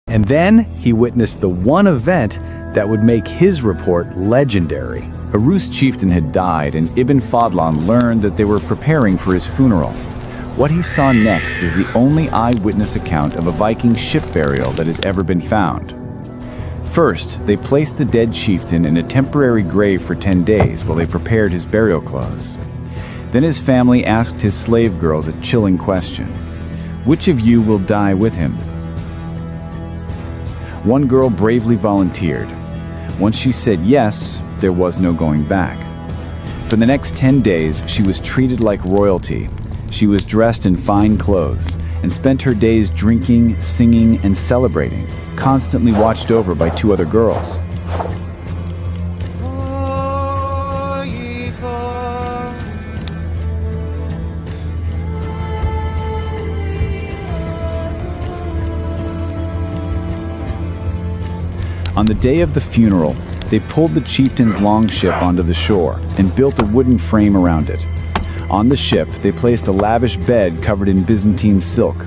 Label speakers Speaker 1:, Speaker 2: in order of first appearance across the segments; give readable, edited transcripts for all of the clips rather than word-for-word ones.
Speaker 1: And then he witnessed the one event that would make his report legendary. A Rus chieftain had died, and Ibn Fadlan learned that they were preparing for his funeral. What he saw next is the only eyewitness account of a Viking ship burial that has ever been found. First, they placed the dead chieftain in a temporary grave for 10 days while they prepared his burial clothes. Then his family asked his slave girls a chilling question: "Which of you will die with him?" One girl bravely volunteered. Once she said yes, there was no going back. For the next 10 days, she was treated like royalty. She was dressed in fine clothes and spent her days drinking, singing, and celebrating, constantly watched over by 2 other girls. On the day of the funeral, they pulled the chieftain's longship onto the shore and built a wooden frame around it. On the ship, they placed a lavish bed covered in Byzantine silk.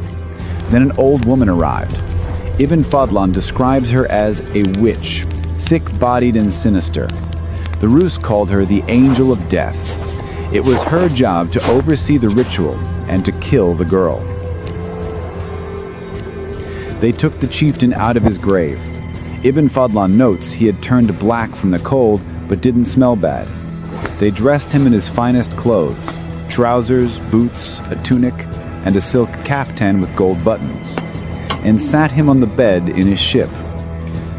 Speaker 1: Then an old woman arrived. Ibn Fadlan describes her as a witch, thick-bodied and sinister. The Rus called her the Angel of Death. It was her job to oversee the ritual and to kill the girl. They took the chieftain out of his grave. Ibn Fadlan notes he had turned black from the cold, but didn't smell bad. They dressed him in his finest clothes: trousers, boots, a tunic, and a silk kaftan with gold buttons, and sat him on the bed in his ship.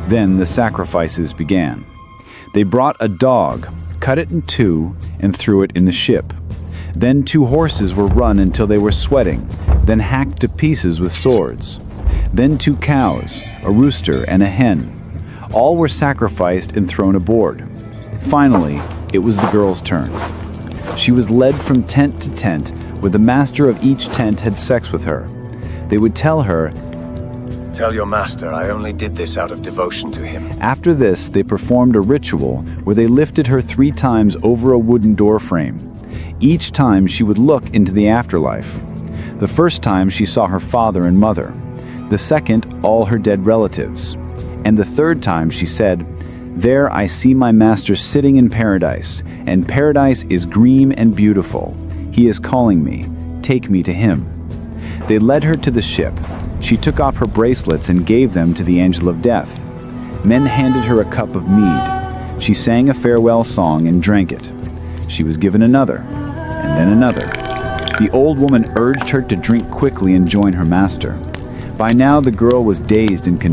Speaker 1: Then the sacrifices began. They brought a dog, cut it in 2, and threw it in the ship. Then 2 horses were run until they were sweating, then hacked to pieces with swords. Then 2 cows, a rooster, and a hen. All were sacrificed and thrown aboard. Finally, it was the girl's turn. She was led from tent to tent, where the master of each tent had sex with her. They would tell her,
Speaker 2: "Tell your master I only did this out of devotion to him."
Speaker 1: After this, they performed a ritual where they lifted her 3 times over a wooden door frame. Each time she would look into the afterlife. The first time she saw her father and mother. The second, all her dead relatives. And the third time she said, "There I see my master sitting in paradise, and paradise is green and beautiful. He is calling me. Take me to him." They led her to the ship. She took off her bracelets and gave them to the Angel of Death. Men handed her a cup of mead. She sang a farewell song and drank it. She was given another, and then another. The old woman urged her to drink quickly and join her master. By now the girl was dazed and confused.